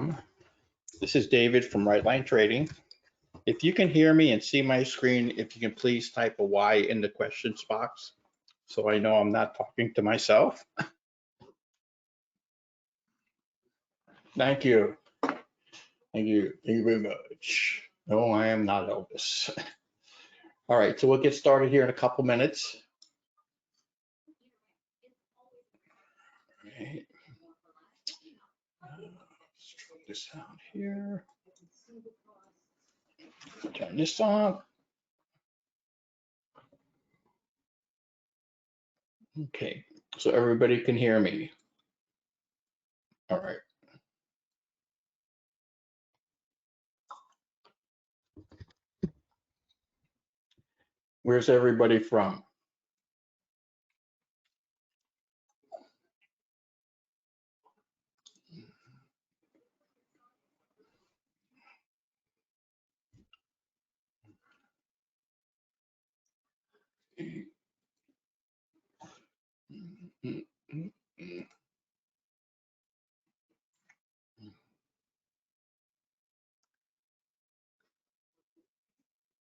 from. This is David from Right Line Trading. If you can hear me and see my screen, if you can please type a Y in the questions box so I know I'm not talking to myself. Thank you. Thank you. Thank you very much. No, I am not Elvis. All right, so we'll get started here in a couple minutes. All right. Let's turn this down here. Turn this on. Okay, so everybody can hear me. All right. Where's everybody from?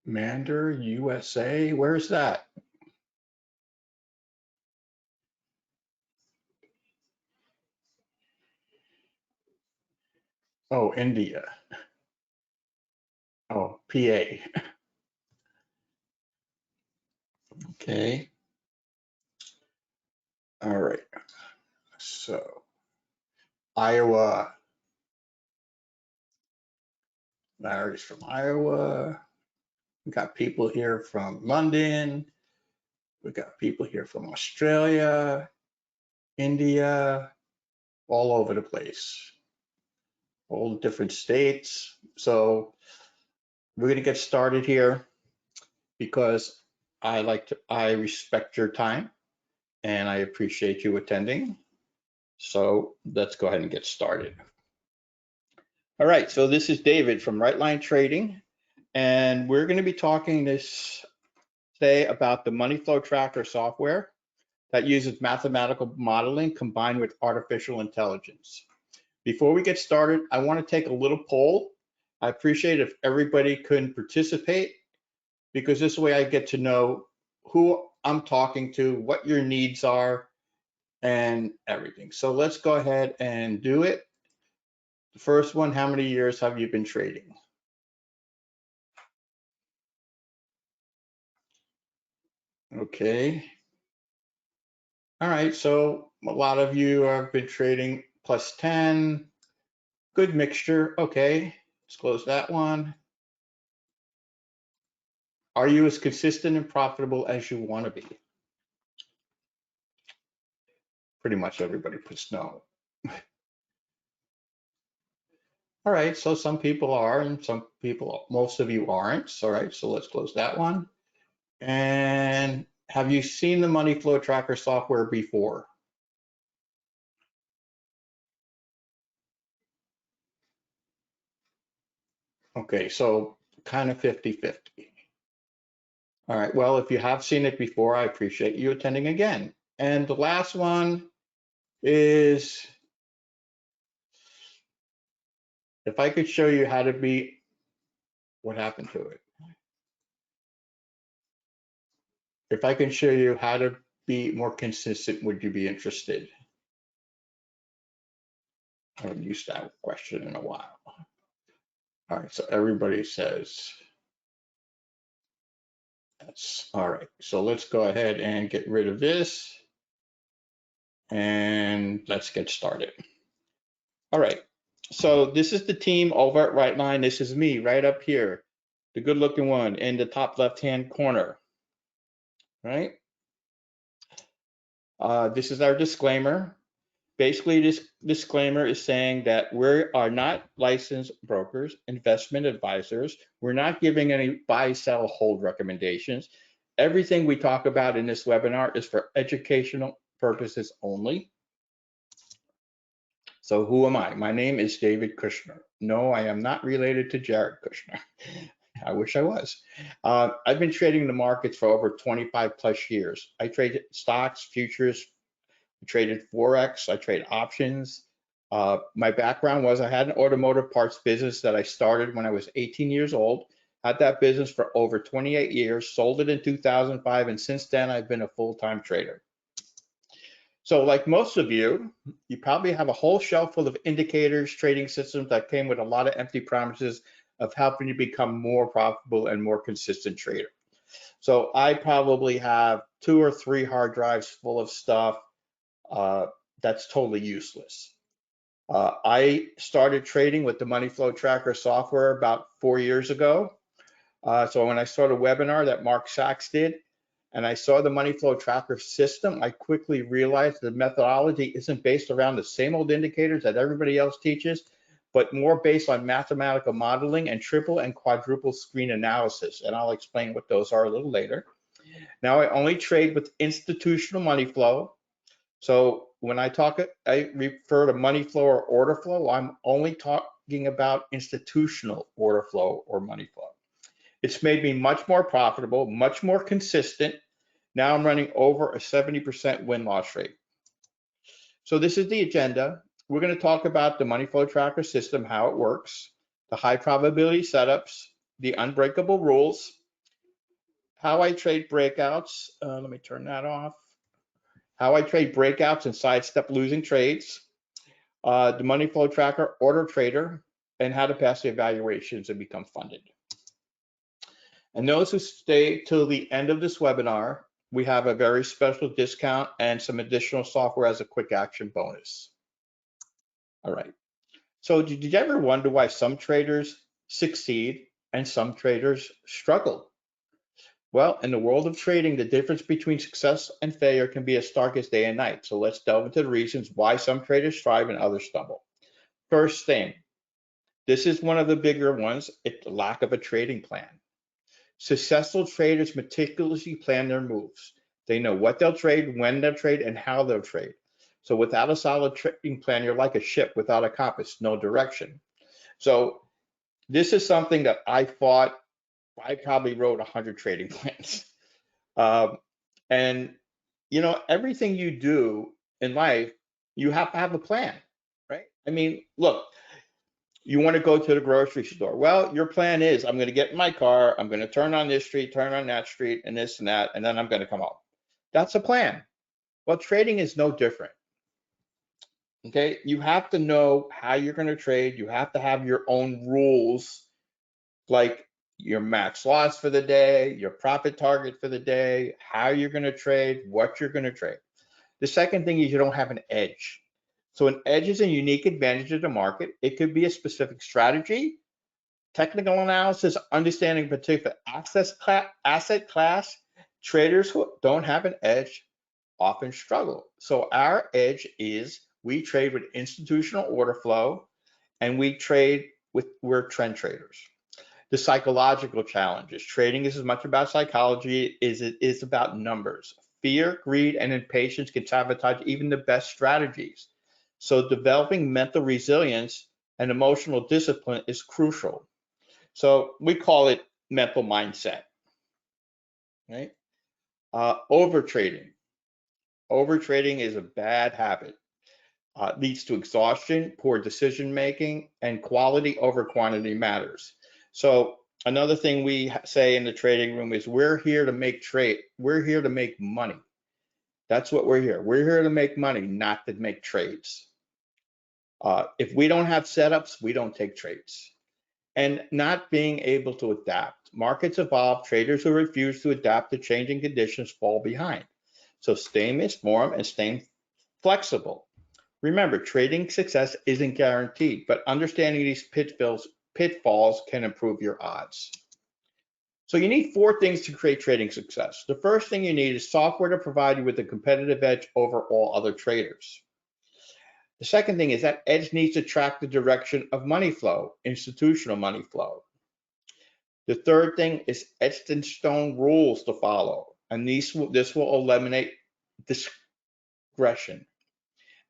Mander, USA, where's that? Oh, India. Oh, PA. Okay. All right. So Iowa. Larry's from Iowa. We got people here from London. We got people here from Australia, India, all over the place, all the different states. So we're going to get started here because I respect your time and I appreciate you attending. So let's go ahead and get started. All right, so this is David from Right Line Trading, and we're going to be talking today about the money flow tracker software that uses mathematical modeling combined with artificial intelligence. Before we get started, I want to take a little poll. I appreciate if everybody can participate because this way I get to know who I'm talking to, what your needs are, and everything. So let's go ahead and do it. The first one, how many years have you been trading? Okay. All right, so a lot of you have been trading plus 10. Good mixture. Okay, let's close that one. Are you as consistent and profitable as you want to be? Pretty much everybody puts no. All right, so some people are and some people, most of you aren't. All right, so let's close that one. And have you seen the money flow tracker software before? Okay, so kind of 50-50. All right, well, if you have seen it before, I appreciate you attending again. And the last one is, if I could show you how to be, what happened to it? If I can show you how to be more consistent, would you be interested? I haven't used that question in a while. All right, so everybody says yes. All right, so let's go ahead and get rid of this and let's get started. All right, so this is the team over at Right Line. This is me right up here, the good looking one in the top left-hand corner, right? This is our disclaimer. Basically, this disclaimer is saying that we are not licensed brokers, investment advisors. We're not giving any buy, sell, hold recommendations. Everything we talk about in this webinar is for educational purposes only. So who am I? My name is David Kushner. No, I am not related to Jared Kushner. I wish I was. I've been trading the markets for over 25 plus years. I traded stocks, futures, I traded Forex, I trade options, My background was I had an automotive parts business that I started when I was 18 years old. Had that business for over 28 years, sold it in 2005, and since then I've been a full-time trader. So like most of you, you probably have a whole shelf full of indicators, trading systems that came with a lot of empty promises of helping you become more profitable and more consistent trader. So I probably have 2 or 3 hard drives full of stuff that's totally useless. I started trading with the Money Flow Tracker software about 4 years ago. So when I saw the webinar that Mark Sachs did, and I saw the Money Flow Tracker system, I quickly realized the methodology isn't based around the same old indicators that everybody else teaches, but more based on mathematical modeling and triple and quadruple screen analysis. And I'll explain what those are a little later. Now I only trade with institutional money flow. So when I refer to money flow or order flow, I'm only talking about institutional order flow or money flow. It's made me much more profitable, much more consistent. Now I'm running over a 70% win-loss rate. So this is the agenda. We're going to talk about the Money Flow Tracker system, how it works, the high probability setups, the unbreakable rules, how I trade breakouts. Let me turn that off. How I trade breakouts and sidestep losing trades, the Money Flow Tracker order trader, and how to pass the evaluations and become funded. And those who stay till the end of this webinar, we have a very special discount and some additional software as a quick action bonus. All right. So did you ever wonder why some traders succeed and some traders struggle? Well, in the world of trading, the difference between success and failure can be as stark as day and night. So let's delve into the reasons why some traders thrive and others stumble. First thing, this is one of the bigger ones, it's the lack of a trading plan. Successful traders meticulously plan their moves. They know what they'll trade, when they'll trade, and how they'll trade. So without a solid trading plan, you're like a ship without a compass, no direction. So this is something that I probably wrote 100 trading plans. And you know, everything you do in life, you have to have a plan, right? I mean, look, you want to go to the grocery store. Well, your plan is, I'm going to get in my car, I'm going to turn on this street, turn on that street, and this and that, and then I'm going to come home. That's a plan. Well, trading is no different. Okay, you have to know how you're going to trade. You have to have your own rules, like your max loss for the day, your profit target for the day, how you're going to trade, what you're going to trade. The second thing is you don't have an edge. So an edge is a unique advantage of the market. It could be a specific strategy, technical analysis, understanding a particular asset class. Traders who don't have an edge often struggle. So our edge is we trade with institutional order flow, and we're trend traders. The psychological challenges. Trading is as much about psychology as it is about numbers. Fear, greed, and impatience can sabotage even the best strategies. So developing mental resilience and emotional discipline is crucial. So we call it mental mindset, right? Overtrading. Overtrading is a bad habit. Leads to exhaustion, poor decision making, and quality over quantity matters. So another thing we say in the trading room is we're here to make we're here to make money. That's what we're here. We're here to make money, not to make trades. If we don't have setups, we don't take trades. And not being able to adapt. Markets evolve. Traders who refuse to adapt to changing conditions fall behind. So staying informed and staying flexible. Remember, trading success isn't guaranteed, but understanding these pitfalls can improve your odds. So you need 4 things to create trading success. The first thing you need is software to provide you with a competitive edge over all other traders. The second thing is that edge needs to track the direction of money flow, institutional money flow. The third thing is etched in stone rules to follow, and this will eliminate discretion.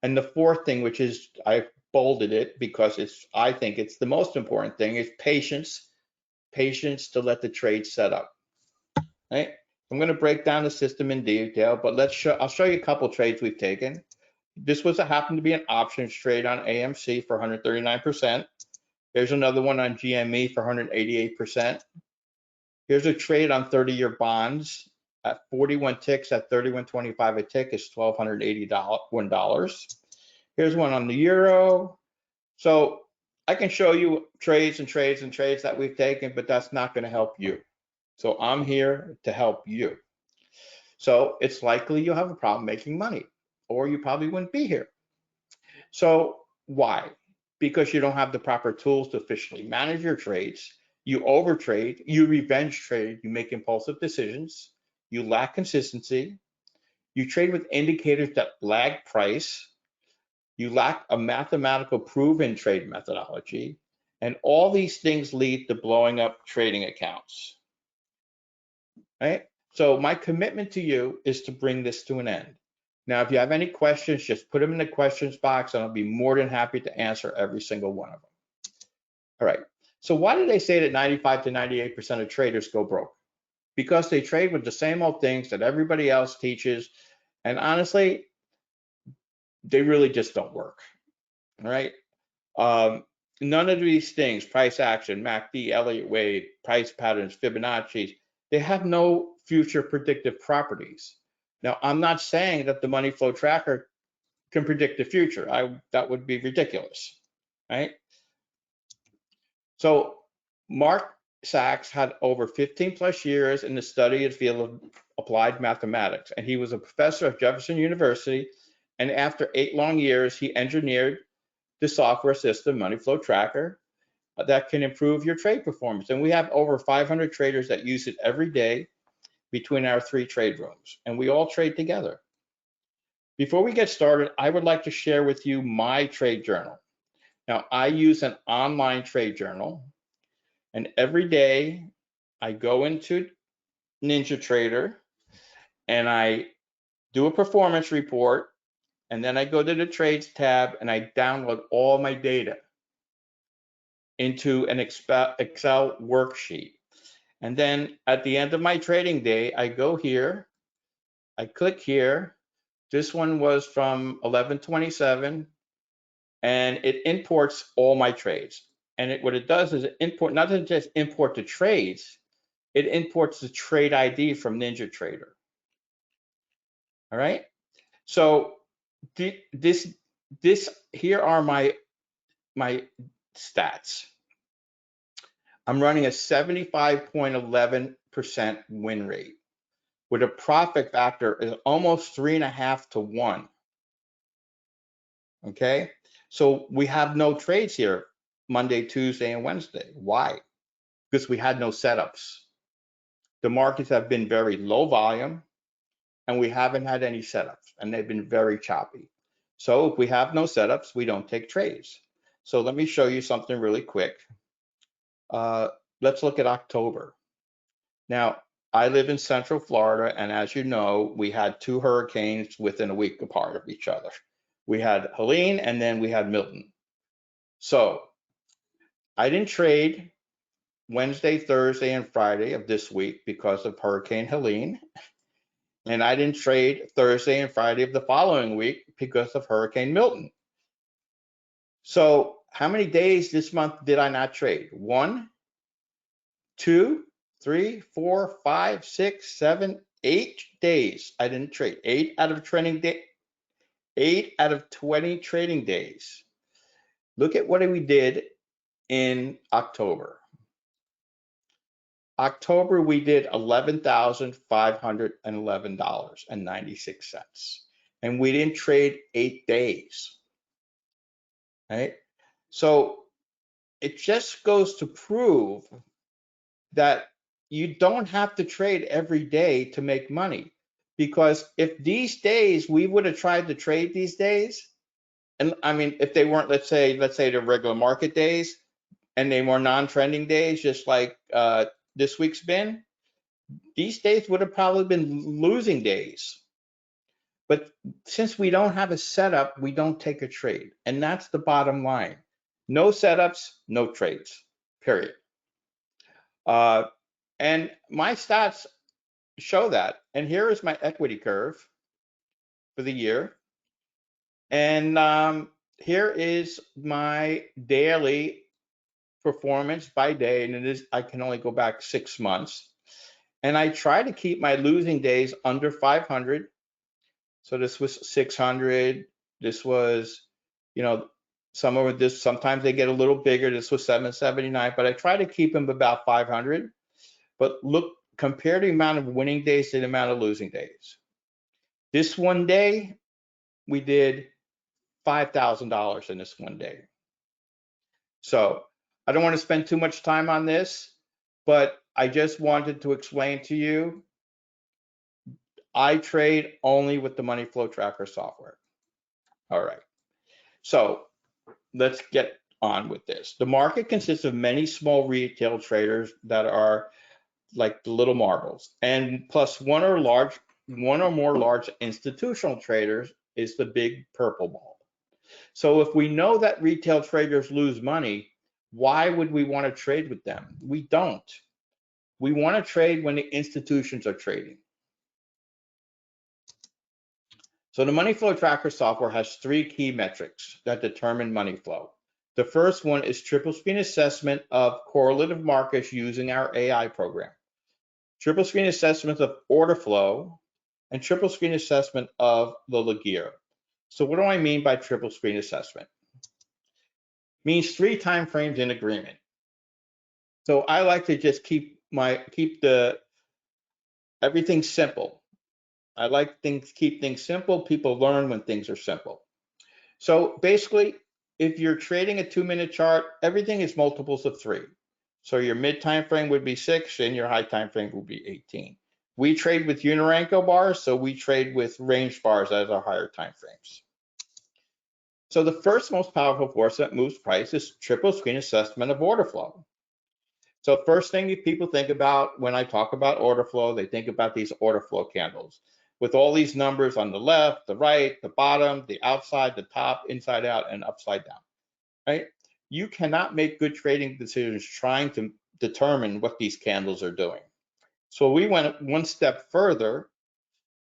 And the fourth thing, which is, I've bolded it because I think it's the most important thing, is patience. Patience to let the trade set up. Right? I'm going to break down the system in detail, but I'll show you a couple trades we've taken. This happened to be an options trade on AMC for 139%. Here's another one on GME for 188%. Here's a trade on 30-year bonds at 41 ticks at 31.25 a tick is $1,281. Here's one on the euro. So I can show you trades and trades and trades that we've taken, but that's not going to help you. So I'm here to help you. So it's likely you'll have a problem making money, or you probably wouldn't be here. So why? Because you don't have the proper tools to efficiently manage your trades. You overtrade, you revenge trade, you make impulsive decisions, you lack consistency, you trade with indicators that lag price, you lack a mathematical proven trade methodology, and all these things lead to blowing up trading accounts, right? So my commitment to you is to bring this to an end. Now, if you have any questions, just put them in the questions box and I'll be more than happy to answer every single one of them. All right, so why do they say that 95 to 98% of traders go broke? Because they trade with the same old things that everybody else teaches, and honestly, they really just don't work, all right? None of these things, price action, MACD, Elliott wave, price patterns, Fibonacci's, they have no future predictive properties. Now, I'm not saying that the money flow tracker can predict the future. That would be ridiculous, right? So Mark Sachs had over 15 plus years in the study of the field of applied mathematics, and he was a professor at Jefferson University. And after 8 long years, he engineered the software system, Money Flow Tracker, that can improve your trade performance. And we have over 500 traders that use it every day between our 3 trade rooms, and we all trade together. Before we get started, I would like to share with you my trade journal. Now, I use an online trade journal, and every day I go into NinjaTrader and I do a performance report, and then I go to the trades tab and I download all my data into an Excel worksheet. And then at the end of my trading day, I go here, I click here. This one was from 11/27, and it imports all my trades. And what it does is it import, not just import the trades, it imports the trade ID from NinjaTrader. All right. So this here are my stats. I'm running a 75.11% win rate with a profit factor is almost 3.5 to 1. Okay, so we have no trades here Monday, Tuesday, and Wednesday. Why? Because we had no setups. The markets have been very low volume, and we haven't had any setups, and they've been very choppy. So if we have no setups, we don't take trades. So let me show you something really quick. Let's look at October. Now, I live in Central Florida, and as you know, we had 2 hurricanes within a week apart of each other. We had Helene, and then we had Milton. So I didn't trade Wednesday, Thursday, and Friday of this week because of Hurricane Helene. And I didn't trade Thursday and Friday of the following week because of Hurricane Milton. So how many days this month did I not trade? 1, 2, 3, 4, 5, 6, 7, 8 days I didn't trade. 8 out of 20 trading days. Look at what we did in October. October, we did $11,511.96. And we didn't trade 8 days, right? So it just goes to prove that you don't have to trade every day to make money. Because if these days, we would have tried to trade these days, and I mean, if they weren't, let's say the regular market days, and they were non-trending days, just like this week's been, these days would have probably been losing days. But since we don't have a setup, we don't take a trade. And that's the bottom line. No setups, no trades, period. And my stats show that. And here is my equity curve for the year. And here is my daily performance by day, and it is, I can only go back 6 months. And I try to keep my losing days under 500. So this was 600. This was, you know, some of this, sometimes they get a little bigger. This was 779, but I try to keep them about 500. But look, compare the amount of winning days to the amount of losing days. This one day, we did $5,000 in this one day. So I don't want to spend too much time on this, but I just wanted to explain to you, I trade only with the money flow tracker software. All right. So let's get on with this. The market consists of many small retail traders that are like the little marbles, and plus one or more large institutional traders is the big purple ball. So if we know that retail traders lose money, why would we want to trade with them? We don't. We want to trade when the institutions are trading. So the money flow tracker software has 3 key metrics that determine money flow. The first one is triple screen assessment of correlative markets using our AI program. Triple screen assessment of order flow, and triple screen assessment of the LIQUIDITY. So what do I mean by triple screen assessment? Means 3 time frames in agreement. So I like to just keep everything simple. I like keep things simple. People learn when things are simple. So basically, if you're trading a 2-minute chart, everything is multiples of 3. So your mid time frame would be 6 and your high time frame would be 18. We trade with Uniranko bars, so we trade with range bars as our higher time frames. So the first most powerful force that moves price is triple screen assessment of order flow. So first thing people think about when I talk about order flow, they think about these order flow candles with all these numbers on the left, the right, the bottom, the outside, the top, inside out, and upside down, right? You cannot make good trading decisions trying to determine what these candles are doing. So we went one step further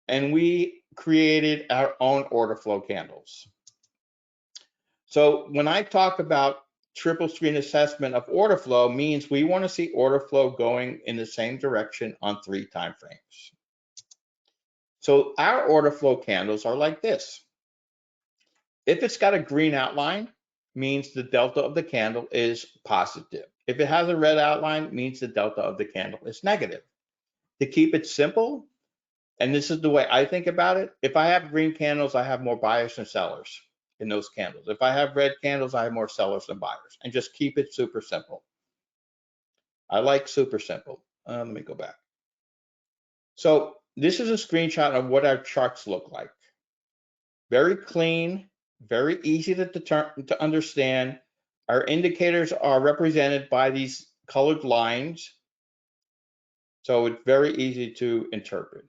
and we created our own order flow candles. So when I talk about triple screen assessment of order flow, means we want to see order flow going in the same direction on 3 time frames. So our order flow candles are like this. If it's got a green outline, means the delta of the candle is positive. If it has a red outline, means the delta of the candle is negative. To keep it simple, and this is the way I think about it, if I have green candles, I have more buyers than sellers in those candles. If I have red candles, I have more sellers than buyers, and just keep it super simple. I like super simple. Let me go back. So this is a screenshot of what our charts look like. Very clean, very easy to understand. Our indicators are represented by these colored lines. So it's very easy to interpret.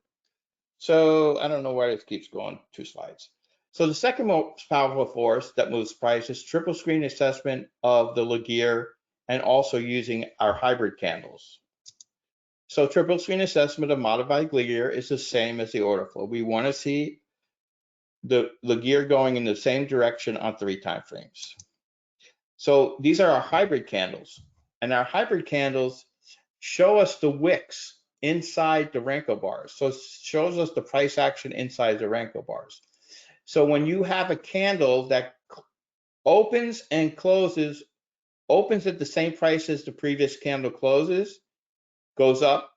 So I don't know why this keeps going 2 slides. So the second most powerful force that moves price is triple screen assessment of the LIQUIDITY and also using our hybrid candles. So triple screen assessment of modified LIQUIDITY is the same as the order flow. We want to see the LIQUIDITY going in the same direction on 3 time frames. So these are our hybrid candles, and our hybrid candles show us the wicks inside the Renko bars. So it shows us the price action inside the Renko bars. So when you have a candle that opens and closes, opens at the same price as the previous candle closes, goes up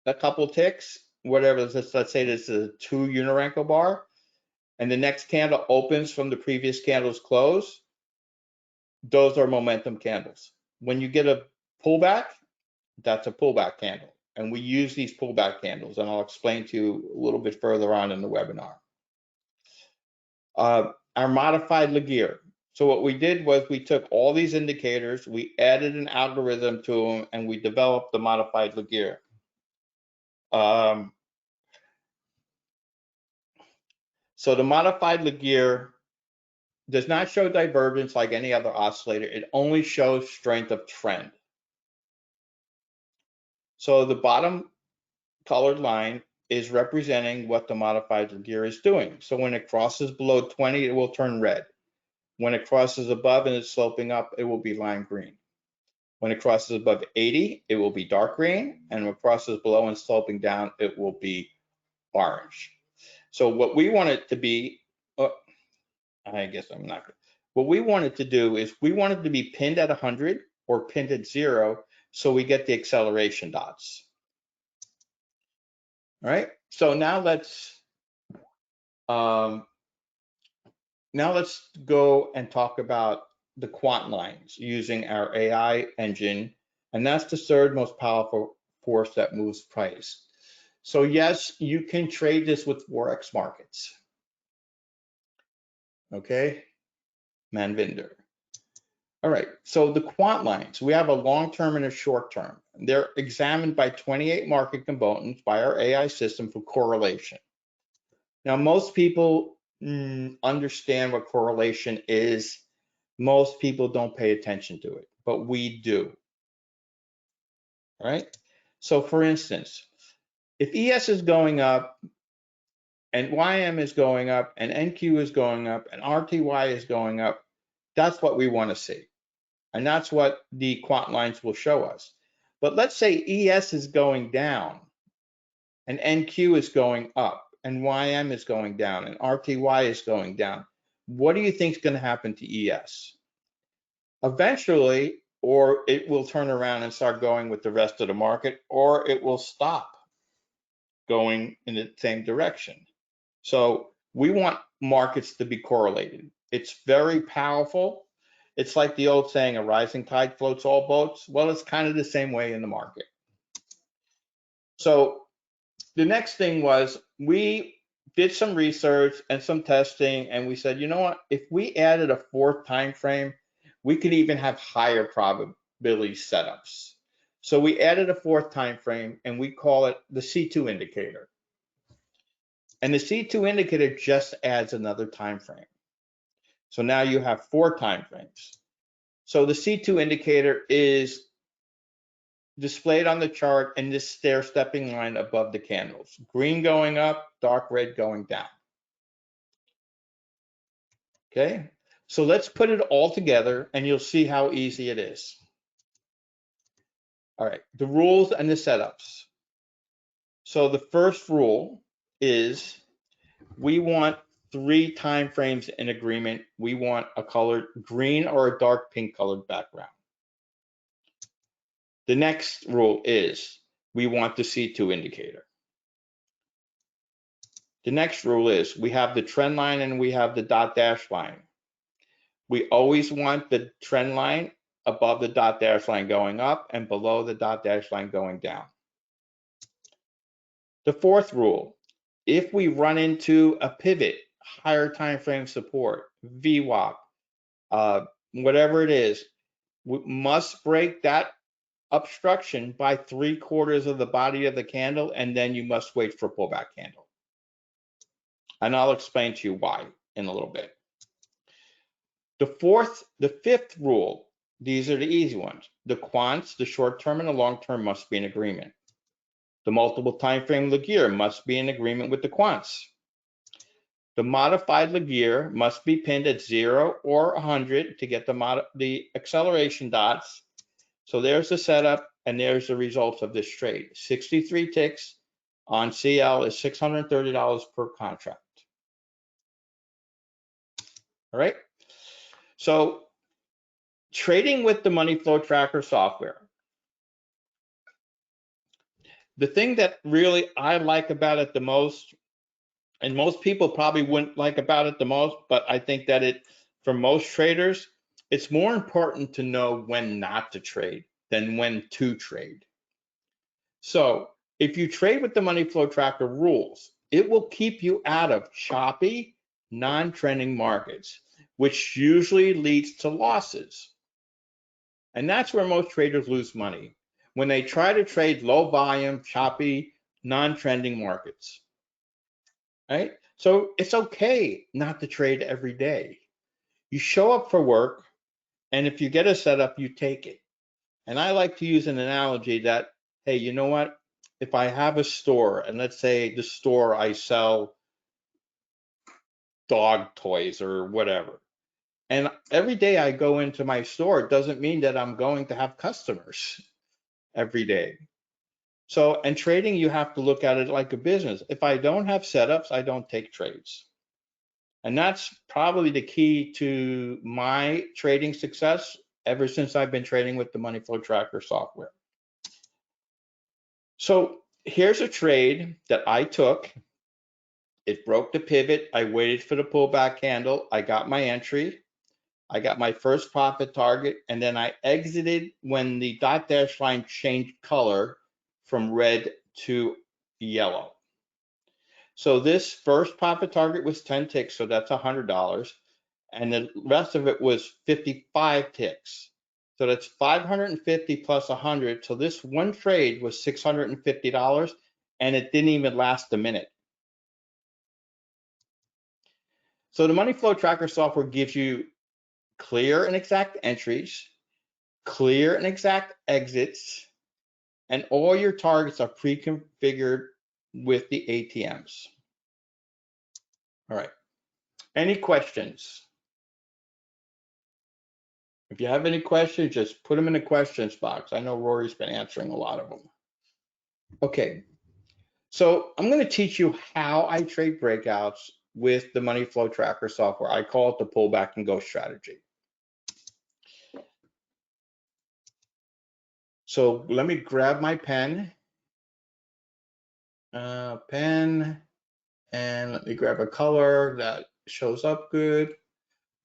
a couple ticks, whatever, let's say this is a 2 Uniranko bar, and the next candle opens from the previous candle's close, those are momentum candles. When you get a pullback, that's a pullback candle. And we use these pullback candles, and I'll explain to you a little bit further on in the webinar. Our modified LIQUIDITY. So what we did was we took all these indicators, we added an algorithm to them, and we developed the modified LIQUIDITY. So the modified LIQUIDITY does not show divergence like any other oscillator. It only shows strength of trend. So the bottom colored line is representing what the modified Laguerre is doing. So when it crosses below 20, it will turn red. When it crosses above and it's sloping up, it will be lime green. When it crosses above 80, it will be dark green. And when it crosses below and sloping down, it will be orange. So what we want it to be, I guess I'm not, what we want it to do is we want it to be pinned at 100 or pinned at 0 so we get the acceleration dots. All right, so now let's go and talk about the quant lines using our AI engine, and that's the third most powerful force that moves price. So yes, you can trade this with Forex markets. Okay, Manvinder. All right, so the quant lines, we have a long-term and a short-term. They're examined by 28 market components by our AI system for correlation. Now, most people understand what correlation is. Most people don't pay attention to it, but we do. All right, so for instance, if ES is going up and YM is going up and NQ is going up and RTY is going up, that's what we want to see. And that's what the quant lines will show us. But let's say ES is going down and NQ is going up and YM is going down and RTY is going down. What do you think is going to happen to ES? Eventually, or it will turn around and start going with the rest of the market, or it will stop going in the same direction. So we want markets to be correlated. It's very powerful. It's like the old saying, a rising tide floats all boats. Well, it's kind of the same way in the market. So the next thing was we did some research and some testing, and we said, you know what, if we added a fourth time frame, we could even have higher probability setups. So we added a fourth time frame and we call it the C2 indicator. And the C2 indicator just adds another time frame. So now you have 4 time frames. So the C2 indicator is displayed on the chart in this stair-stepping line above the candles. Green going up, dark red going down. Okay, so let's put it all together and you'll see how easy it is. All right, the rules and the setups. So the first rule is we want 3 time frames in agreement. We want a colored green or a dark pink colored background. The next rule is we want the C2 indicator. The next rule is we have the trend line and we have the dot dash line. We always want the trend line above the dot dash line going up and below the dot dash line going down. The fourth rule, if we run into a pivot, higher time frame support, VWAP, whatever it is, we must break that obstruction by 3/4 of the body of the candle, and then you must wait for a pullback candle. And I'll explain to you why in a little bit. The fifth rule, these are the easy ones. The quants, the short term and the long term must be in agreement. The multiple time frame Laguerre must be in agreement with the quants. The modified Laguerre must be pinned at 0 or 100 to get the acceleration dots. So there's the setup and there's the results of this trade. 63 ticks on CL is $630 per contract. All right. So trading with the money flow tracker software. The thing that really I like about it the most, and most people probably wouldn't like about it the most, but I think that for most traders, it's more important to know when not to trade than when to trade. So if you trade with the money flow tracker rules, it will keep you out of choppy, non-trending markets, which usually leads to losses. And that's where most traders lose money, when they try to trade low volume, choppy, non-trending markets. Right? So it's okay not to trade every day. You show up for work, and if you get a setup, you take it. And I like to use an analogy that, hey, you know what? if I have a store, and let's say the store I sell dog toys or whatever, and every day I go into my store, it doesn't mean that I'm going to have customers every day. So, and trading, you have to look at it like a business. If I don't have setups, I don't take trades. And that's probably the key to my trading success ever since I've been trading with the Money Flow Tracker software. So here's a trade that I took. It broke the pivot. I waited for the pullback candle. I got my entry. I got my first profit target, and then I exited when the dot dash line changed color from red to yellow. So this first profit target was 10 ticks, so that's $100. And the rest of it was 55 ticks. So that's 550 plus 100. So this one trade was $650, and it didn't even last a minute. So the Money Flow Tracker software gives you clear and exact entries, clear and exact exits, and all your targets are pre-configured with the ATMs. All right. Any questions? If you have any questions, just put them in the questions box. I know Rory's been answering a lot of them. Okay. So I'm going to teach you how I trade breakouts with the Money Flow Tracker software. I call it the pullback and go strategy. So let me grab my pen, and let me grab a color that shows up good.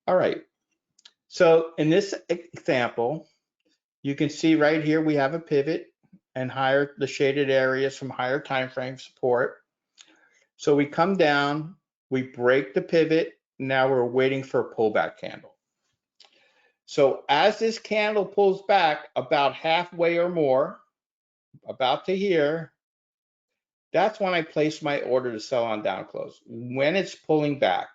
All right. So in this example, you can see right here we have a pivot and higher the shaded areas from higher time frame support. So we come down, we break the pivot. Now we're waiting for a pullback candle. So as this candle pulls back about halfway or more, about to here, that's when I place my order to sell on down close. When it's pulling back,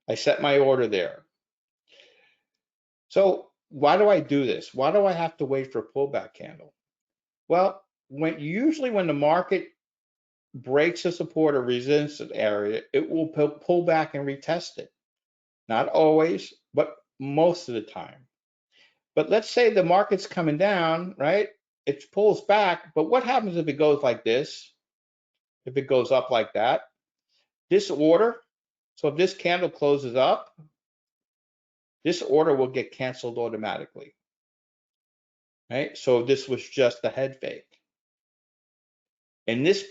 I set my order there. So why do I do this? Why do I have to wait for a pullback candle? Well, usually when the market breaks a support or resistance area, it will pull back and retest it. Not always, but most of the time. But let's say the market's coming down, right? It pulls back, but what happens if it goes like this? If it goes up like that? This order, so if this candle closes up, this order will get canceled automatically, right? So this was just a head fake. In this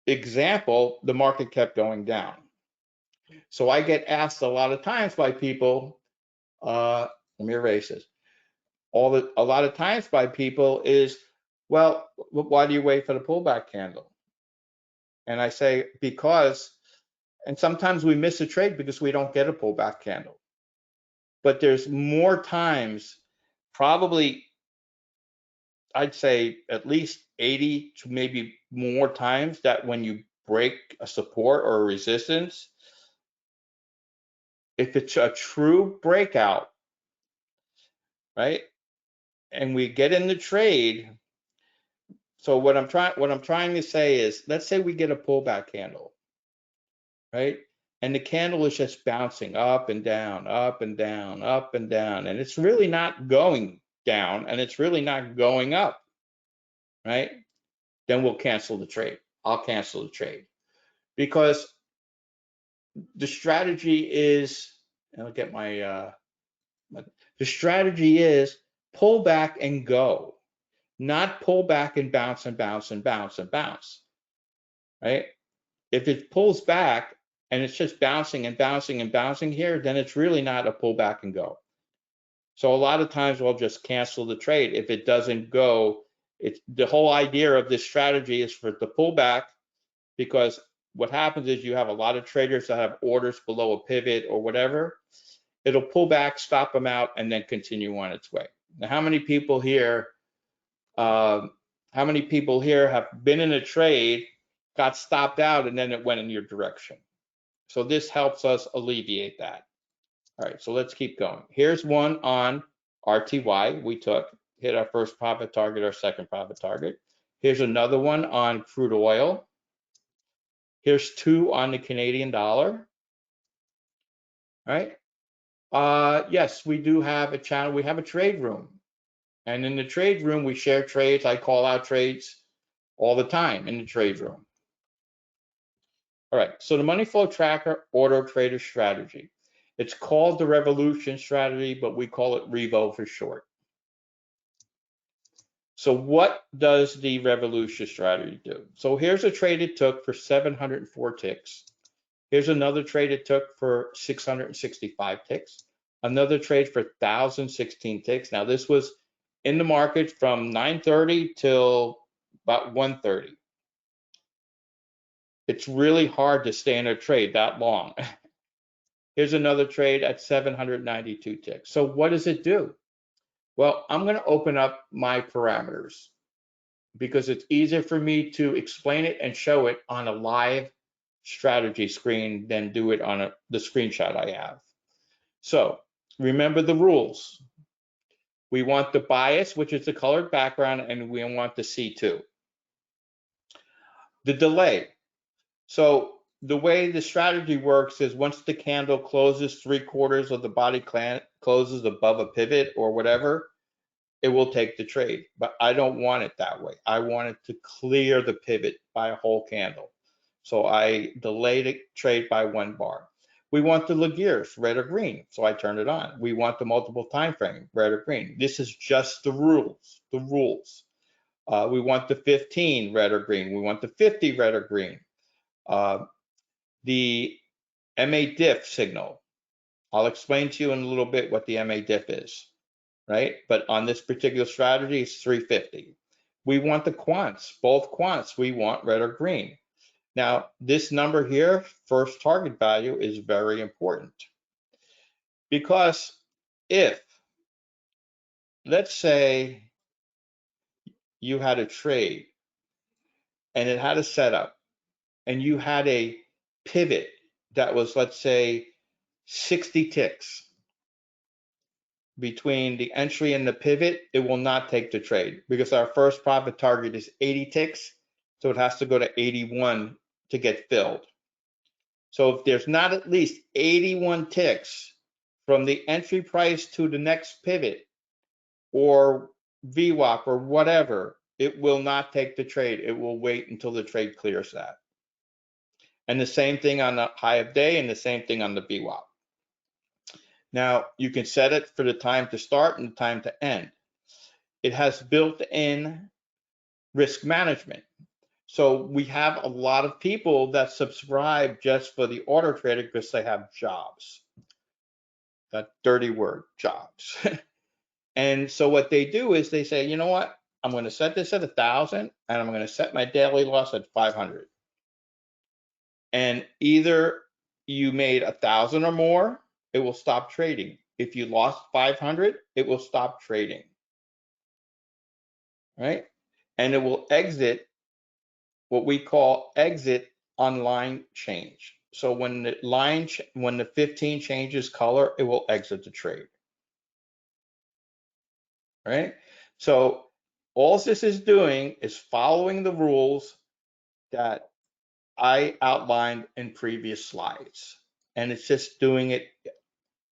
example, the market kept going down. So I get asked a lot of times by people, let me erase this. A lot of times by people is, well, why do you wait for the pullback candle? And I say, because, and sometimes we miss a trade because we don't get a pullback candle. But there's more times, probably, I'd say at least 80 to maybe more times that when you break a support or a resistance, if it's a true breakout, right? And we get in the trade. So what I'm trying to say is, let's say we get a pullback candle, right? And the candle is just bouncing up and down, up and down, up and down, and it's really not going down, and it's really not going up, right? Then we'll cancel the trade. I'll cancel the trade because the strategy is, and I'll get my, the strategy is pull back and go, not pull back and bounce and bounce and bounce and bounce, right? If it pulls back and it's just bouncing and bouncing and bouncing here, then it's really not a pull back and go. So a lot of times we'll just cancel the trade. If it doesn't go, it's the whole idea of this strategy is for it to pull back, because what happens is you have a lot of traders that have orders below a pivot or whatever. It'll pull back, stop them out, and then continue on its way. Now, how many people here have been in a trade, got stopped out, and then it went in your direction? So this helps us alleviate that. All right, so let's keep going. Here's one on RTY we took. hit our first profit target, our second profit target. Here's another one on crude oil. Here's 2 on the Canadian dollar. Right? Yes, we do have a channel. We have a trade room. And in the trade room, we share trades. I call out trades all the time in the trade room. All right, so the money flow tracker auto trader strategy. It's called the Revolution strategy, but we call it Revo for short. So what does the Revolution strategy do? So here's a trade it took for 704 ticks. Here's another trade it took for 665 ticks. Another trade for 1,016 ticks. Now this was in the market from 9:30 till about 1:30. It's really hard to stay in a trade that long. Here's another trade at 792 ticks. So what does it do? Well, I'm going to open up my parameters because it's easier for me to explain it and show it on a live strategy screen than do it on the screenshot I have. So remember the rules. We want the bias, which is the colored background, and we want the C2. The delay. So the way the strategy works is once the candle closes 3/4 of the body closes above a pivot or whatever, it will take the trade. But I don't want it that way. I want it to clear the pivot by a whole candle. So I delay the trade by 1 bar. We want the Laguerres, red or green, so I turn it on. We want the multiple time frame, red or green. This is just the rules, the rules. We want the 15 red or green. We want the 50 red or green. The MA diff signal. I'll explain to you in a little bit what the MA diff is, right? But on this particular strategy, it's 350. We want the quants, both quants. We want red or green. Now, this number here, first target value, is very important because if, let's say, you had a trade and it had a setup and you had a pivot that was, let's say, 60 ticks between the entry and the pivot, it will not take the trade because our first profit target is 80 ticks. So it has to go to 81 to get filled. So if there's not at least 81 ticks from the entry price to the next pivot or VWAP or whatever, it will not take the trade. It will wait until the trade clears that. And the same thing on the high of day and the same thing on the VWAP. Now you can set it for the time to start and the time to end. It has built-in risk management. So we have a lot of people that subscribe just for the auto trader because they have jobs. That dirty word, jobs. And so what they do is they say, you know what? I'm going to set this at 1,000 and I'm going to set my daily loss at 500. And either you made 1,000 or more, it will stop trading. If you lost 500, it will stop trading. Right? And it will exit what we call exit on line change. So when the 15 changes color, it will exit the trade. Right? So all this is doing is following the rules that I outlined in previous slides. And it's just doing it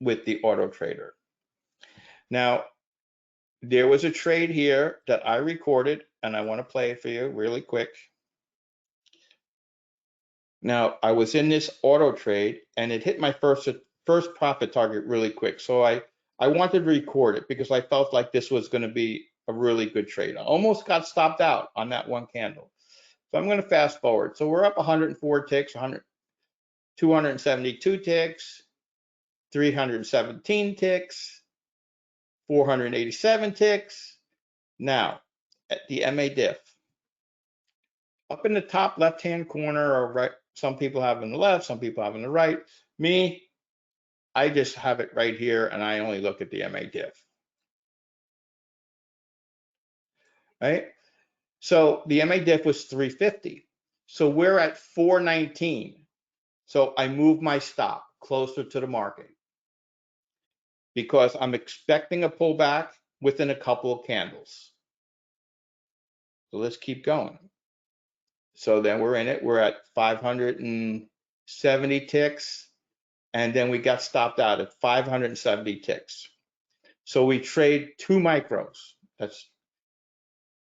with the auto trader. Now, there was a trade here that I recorded and I want to play it for you really quick. Now, I was in this auto trade and it hit my first profit target really quick. So I wanted to record it because I felt like this was going to be a really good trade. I almost got stopped out on that one candle. So I'm going to fast forward. So we're up 104 ticks, 272 ticks, 317 ticks, 487 ticks. Now, at the MA diff, up in the top left-hand corner or right, some people have on the left, some people have on the right. Me, I just have it right here and I only look at the MA diff. Right? So the MA diff was 350. So we're at 419. So I move my stop closer to the market because I'm expecting a pullback within a couple of candles. So let's keep going. So then we're in it. We're at 570 ticks. And then we got stopped out at 570 ticks. So we trade 2 micros.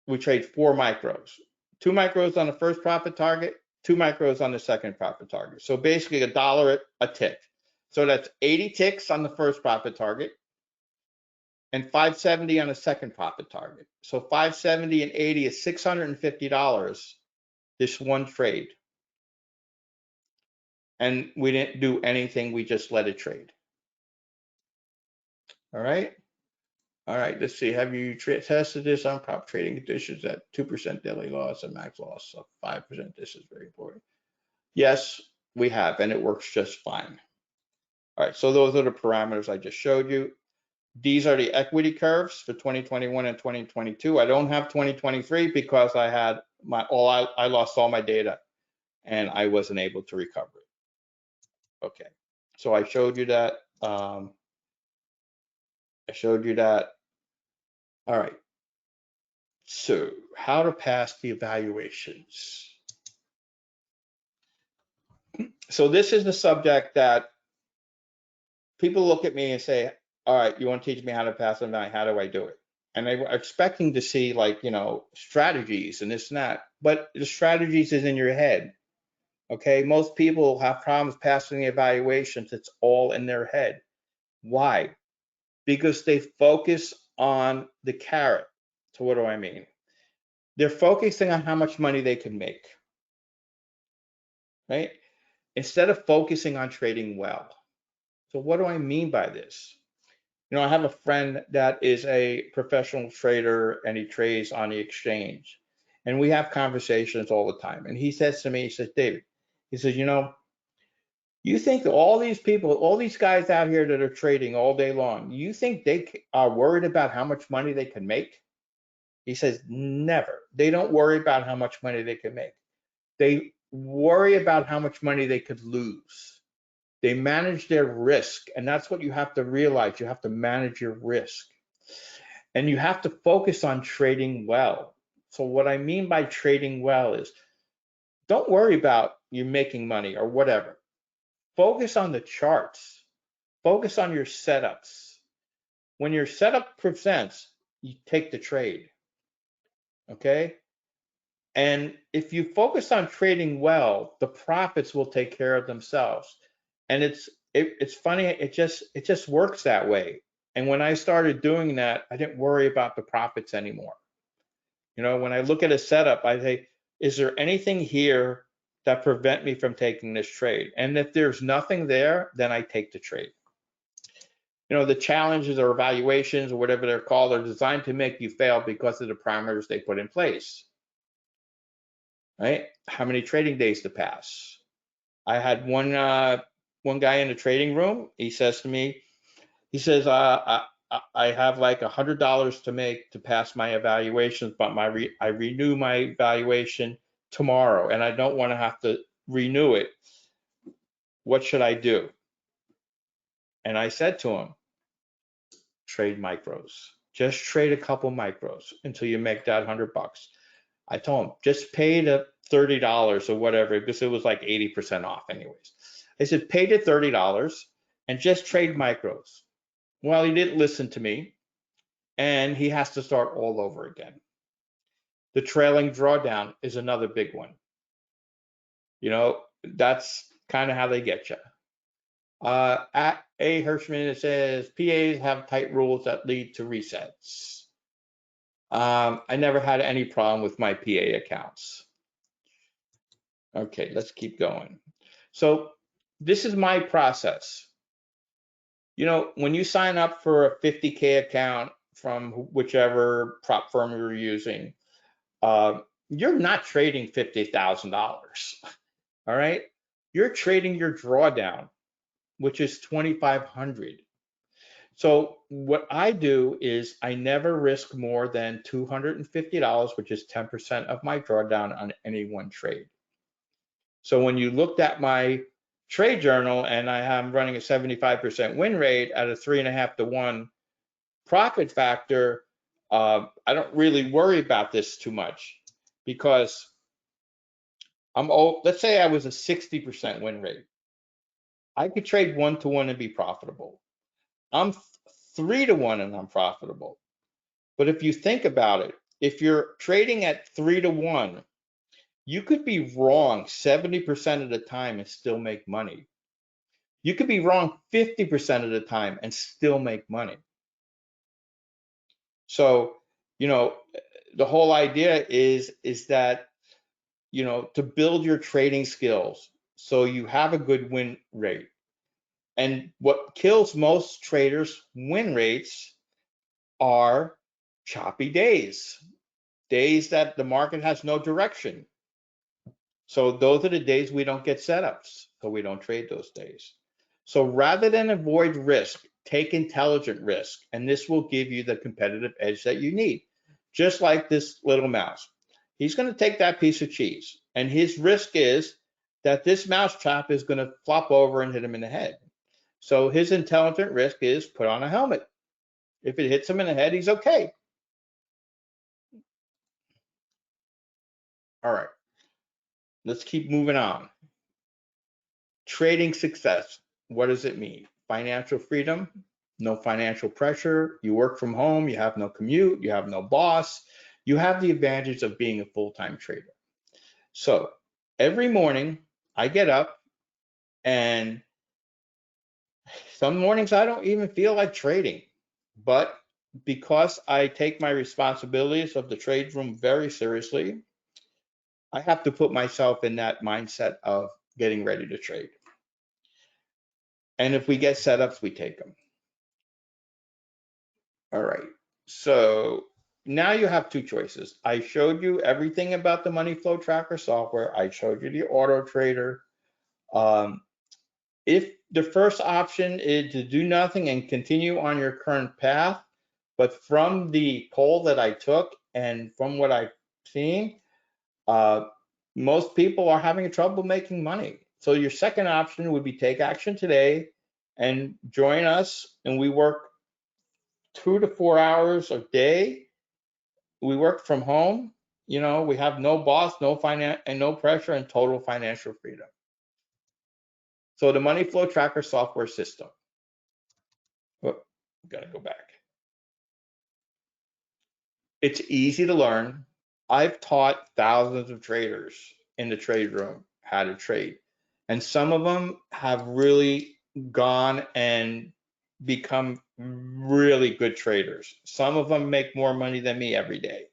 We trade 4 micros. 2 micros on the first profit target, 2 micros on the second profit target. So basically $1 a tick. So that's 80 ticks on the first profit target and 570 on the second profit target. So 570 and 80 is $650 this one trade. And we didn't do anything, we just let it trade. All right. All right, let's see. Have you tested this on prop trading conditions at 2% daily loss and max loss of 5%? This is very important. Yes, we have, and it works just fine. All right, so those are the parameters I just showed you. These are the equity curves for 2021 and 2022. I don't have 2023 because I had I lost all my data and I wasn't able to recover it. Okay, so I showed you that. All right. So how to pass the evaluations. So this is the subject that people look at me and say, all right, you want to teach me how to pass an evaluation? How do I do it? And they were expecting to see like, strategies and this and that, but the strategies is in your head. Okay, most people have problems passing the evaluations. It's all in their head. Why? Because they focus on the carrot. So what do I mean? They're focusing on how much money they can make, right? Instead of focusing on trading well. So what do I mean by this? I have a friend that is a professional trader and he trades on the exchange. And we have conversations all the time. And he says to me, he says, David, he says, you think that all these people, all these guys out here that are trading all day long, you think they are worried about how much money they can make? He says, never. They don't worry about how much money they can make. They worry about how much money they could lose. They manage their risk, and that's what you have to realize. You have to manage your risk, and you have to focus on trading well. So what I mean by trading well is don't worry about you making money or whatever. Focus on the charts. Focus on your setups. When your setup presents, you take the trade, okay? And if you focus on trading well, the profits will take care of themselves. And it's funny, it just works that way. And when I started doing that, I didn't worry about the profits anymore. When I look at a setup, I say, is there anything here that prevent me from taking this trade? And if there's nothing there, then I take the trade. The challenges or evaluations or whatever they're called are designed to make you fail because of the parameters they put in place. Right? How many trading days to pass? I had one guy in the trading room. He says to me, he says, I have like $100 to make to pass my evaluations, but I renew my evaluation tomorrow and I don't want to have to renew it. What should I do? And I said to him, trade micros. Just trade a couple micros until you make that $100. I told him, just pay the $30 or whatever, because it was like 80% off anyways. I said, pay the $30 and just trade micros. Well, he didn't listen to me and he has to start all over again. The trailing drawdown is another big one. That's kind of how they get you. At A. Hirschman, it says, PAs have tight rules that lead to resets. I never had any problem with my PA accounts. Okay, let's keep going. So this is my process. When you sign up for a 50K account from whichever prop firm you're using, you're not trading $50,000. All right, you're trading your drawdown, which is $2,500. So what I do is I never risk more than $250, which is 10% of my drawdown on any one trade. So when you looked at my trade journal and I am running a 75% win rate at a 3.5 to 1 profit factor, I don't really worry about this too much because let's say I was a 60% win rate. I could trade 1-to-1 and be profitable. I'm 3-to-1 and I'm profitable. But if you think about it, if you're trading at 3-to-1, you could be wrong 70% of the time and still make money. You could be wrong 50% of the time and still make money. So, the whole idea is that, to build your trading skills so you have a good win rate. And what kills most traders' win rates are choppy days that the market has no direction. So those are the days we don't get setups, so we don't trade those days. So rather than avoid risk, take intelligent risk, and this will give you the competitive edge that you need. Just like this little mouse. He's going to take that piece of cheese, and his risk is that this mouse trap is going to flop over and hit him in the head. So his intelligent risk is put on a helmet. If it hits him in the head, he's okay. All right, let's keep moving on. Trading success. What does it mean? Financial freedom, no financial pressure. You work from home, you have no commute, you have no boss. You have the advantage of being a full-time trader. So every morning I get up, and some mornings I don't even feel like trading, but because I take my responsibilities of the trade room very seriously, I have to put myself in that mindset of getting ready to trade. And if we get setups, we take them. All right, so now you have two choices. I showed you everything about the money flow tracker software. I showed you the auto trader. If the first option is to do nothing and continue on your current path, but from the poll that I took and from what I've seen, most people are having trouble making money. So your second option would be take action today and join us, and we work 2 to 4 hours a day. We work from home. We have no boss, no finance, and no pressure, and total financial freedom. So the money flow tracker software system. Oh, gotta go back. It's easy to learn. I've taught thousands of traders in the trade room how to trade, and some of them have really gone and become really good traders. Some of them make more money than me every day.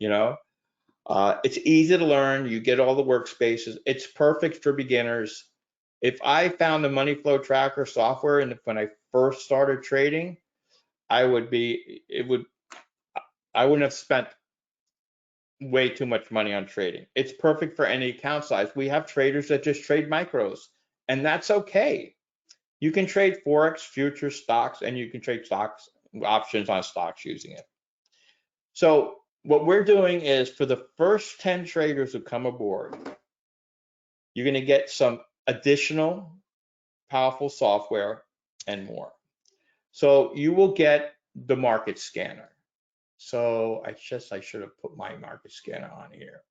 It's easy to learn. You get all the workspaces. It's perfect for beginners. If I found the money flow tracker software and when I first started trading, I wouldn't have spent way too much money on trading. It's perfect for any account size. We have traders that just trade micros, and that's okay. You can trade Forex, futures, stocks, and you can trade stocks, options on stocks using it. So what we're doing is for the first 10 traders who come aboard, you're going to get some additional powerful software and more. So you will get the market scanner. So I should have put my market scanner on here,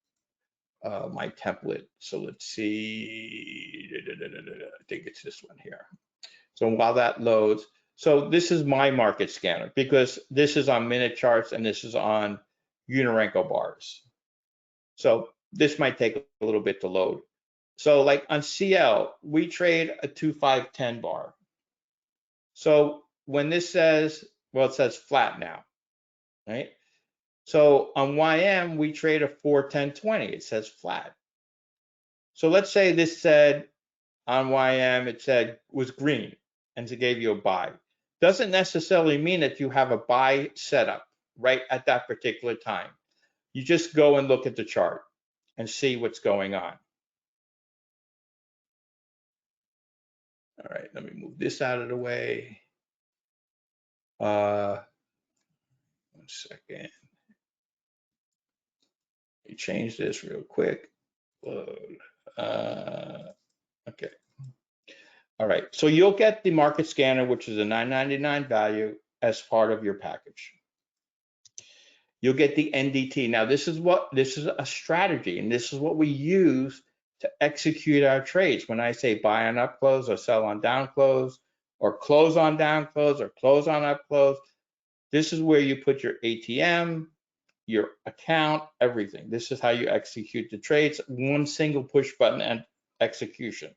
my template. So let's see, I think it's this one here. So while that loads, so this is my market scanner because this is on minute charts and this is on Unirenko bars. So this might take a little bit to load. So like on CL, we trade a 2-5-10 bar. So when this says, well, it says flat now, right? So on YM, we trade a 4-10-20, it says flat. So let's say this said on YM, it said was green and it gave you a buy. Doesn't necessarily mean that you have a buy setup right at that particular time. You just go and look at the chart and see what's going on. All right, let me move this out of the way. 1 second. Let me change this real quick. Load. Okay. All right, so you'll get the market scanner, which is a $9.99 value. as part of your package. You'll get the NDT. Now, this is a strategy, and this is what we use to execute our trades. When I say buy on up close or sell on down close, or close on down close or close on up close, this is where you put your ATM, your account, everything. This is how you execute the trades. One single push button and execution.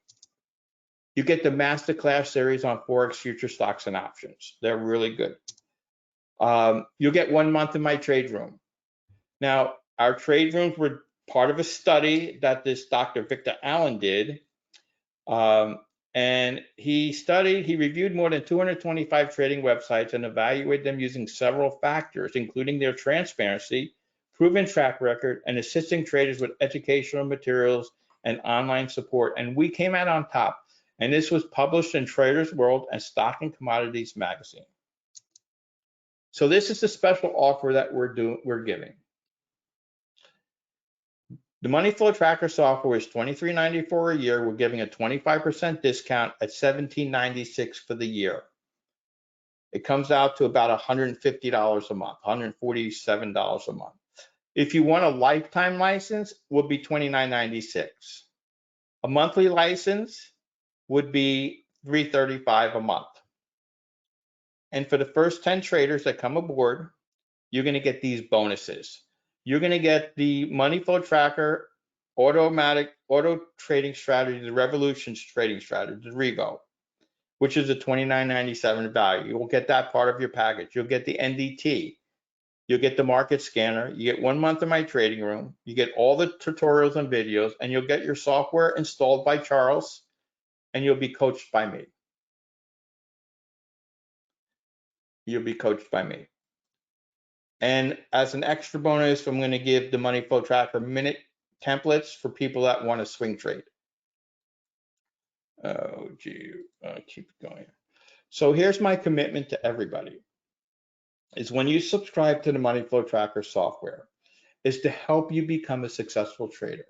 You get the Masterclass series on Forex future stocks and options. They're really good. You'll get 1 month in my trade room. Now, our trade rooms were part of a study that this Dr. Victor Allen did. And he reviewed more than 225 trading websites and evaluated them using several factors, including their transparency, proven track record, and assisting traders with educational materials and online support. And we came out on top. And this was published in Traders World and Stock and Commodities magazine. So this is the special offer that we're giving. The Money Flow Tracker software is $23.94 a year. We're giving a 25% discount at $17.96 for the year. It comes out to about $150 a month, $147 a month. If you want a lifetime license, would be $29.96. A monthly license would be $335 a month. And for the first 10 traders that come aboard, you're going to get these bonuses. You're going to get the Money Flow Tracker auto trading strategy, the Revolution trading strategy, the Revo, which is a $29.97 value. You will get that part of your package. You'll get the NDT. You'll get the market scanner. You get 1 month in my trading room. You get all the tutorials and videos, and you'll get your software installed by Charles, and you'll be coached by me. You'll be coached by me. And as an extra bonus, I'm going to give the Money Flow Tracker minute templates for people that want to swing trade. Oh, gee, keep it going. So here's my commitment to everybody. Is when you subscribe to the Money Flow Tracker software, is to help you become a successful trader.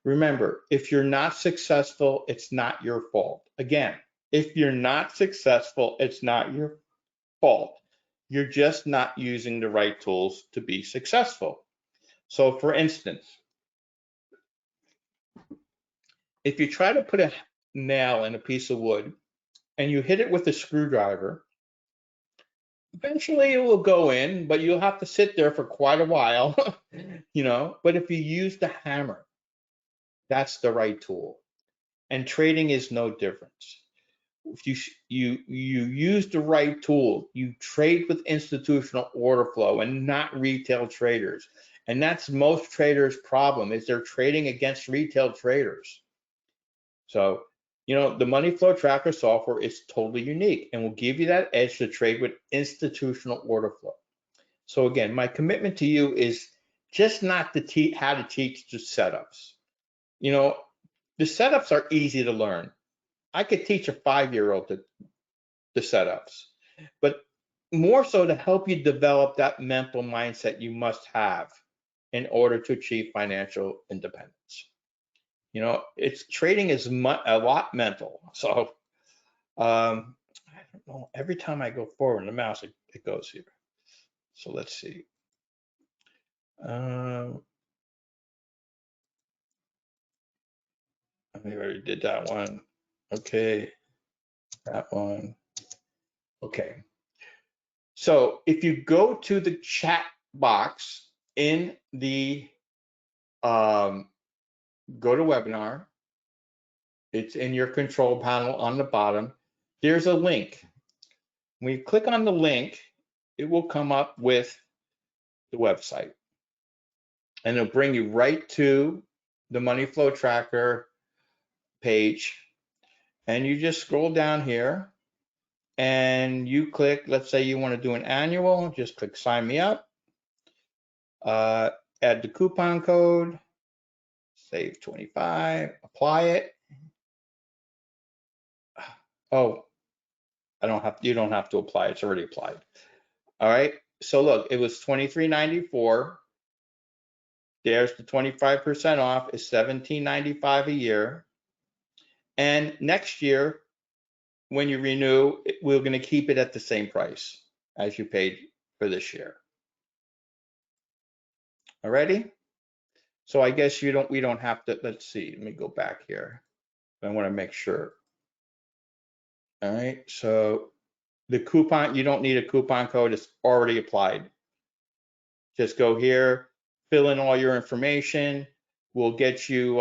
Remember, if you're not successful, it's not your fault. Again, if you're not successful, it's not your fault. You're just not using the right tools to be successful. So for instance, if you try to put a nail in a piece of wood and you hit it with a screwdriver, eventually it will go in, but you'll have to sit there for quite a while, you know. But if you use the hammer, that's the right tool. And trading is no different. If you use the right tool, you trade with institutional order flow and not retail traders. And that's most traders' problem, is they're trading against retail traders. So, you know, the Money Flow Tracker software is totally unique and will give you that edge to trade with institutional order flow. So again, my commitment to you is just not to teach how to teach the setups. You know, the setups are easy to learn. I could teach a 5-year-old the setups, but more so to help you develop that mental mindset you must have in order to achieve financial independence. You know, trading is a lot mental. So I don't know, every time I go forward in the mouse, it goes here. So let's see. I already did that one. Okay, that one. Okay. So if you go to the chat box in the go to webinar, it's in your control panel on the bottom. There's a link. When you click on the link, it will come up with the website. And it'll bring you right to the Money Flow Tracker page. And you just scroll down here and you click, let's say you want to do an annual, just click sign me up, add the coupon code, save 25, apply it. Oh, you don't have to apply, it's already applied. All right, so look, it was $23.94. There's the 25% off, is $17.95 a year. And next year, when you renew, we're going to keep it at the same price. as you paid for this year. Alrighty? So I guess we don't have to, let's see, let me go back here. I want to make sure. All right, so the coupon, you don't need a coupon code, it's already applied. Just go here, fill in all your information. We'll get you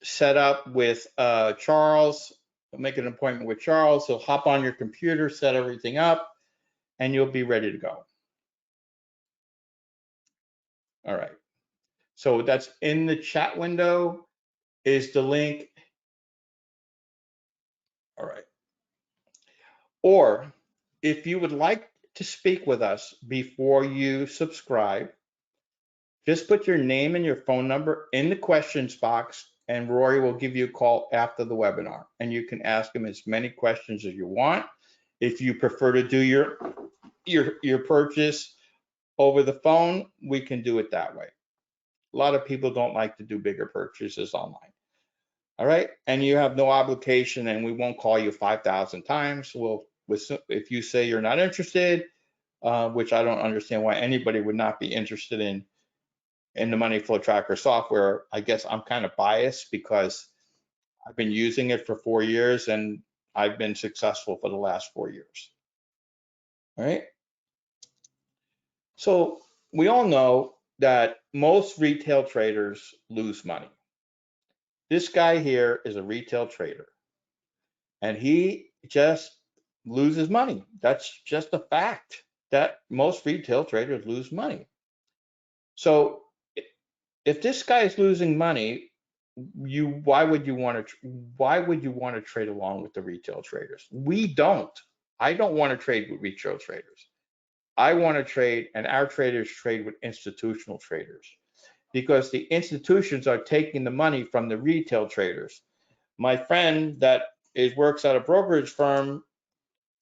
set up with Charles. We'll make an appointment with Charles. He'll hop on your computer, set everything up, and you'll be ready to go. All right. So that's in the chat window is the link. All right. Or if you would like to speak with us before you subscribe, just put your name and your phone number in the questions box, and Rory will give you a call after the webinar, and you can ask him as many questions as you want. If you prefer to do your purchase over the phone, we can do it that way. A lot of people don't like to do bigger purchases online. All right, and you have no obligation, and we won't call you 5,000 times. If you say you're not interested, which I don't understand why anybody would not be interested in the money flow tracker software. I guess I'm kind of biased because I've been using it for 4 years and I've been successful for the last 4 years. All right. So we all know that most retail traders lose money. This guy here is a retail trader and he just loses money. That's just a fact that most retail traders lose money. So if this guy is losing money, why would you want to trade along with the retail traders? I don't want to trade with retail traders. I want to trade, and our traders trade with institutional traders because the institutions are taking the money from the retail traders. My friend that works at a brokerage firm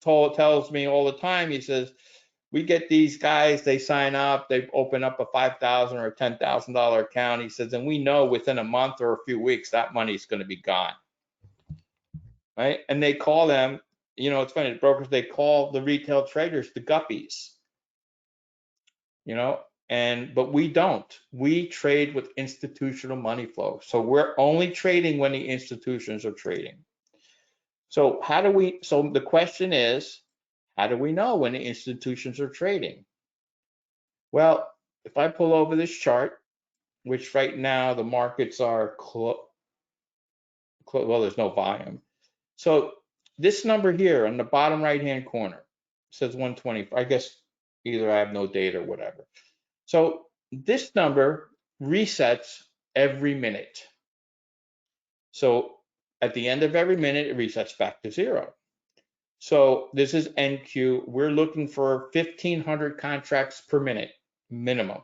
tells me all the time, he says, we get these guys, they sign up, they open up a $5,000 or a $10,000 account. He says, and we know within a month or a few weeks, that money's going to be gone, right? And they call them, it's funny, the brokers, they call the retail traders the guppies, but we don't. We trade with institutional money flow. So we're only trading when the institutions are trading. So so the question is, how do we know when the institutions are trading? Well, if I pull over this chart, which right now the markets are well, there's no volume. So this number here on the bottom right-hand corner says 120. I guess either I have no data or whatever. So this number resets every minute. So at the end of every minute, it resets back to 0. So this is NQ. We're looking for 1,500 contracts per minute minimum.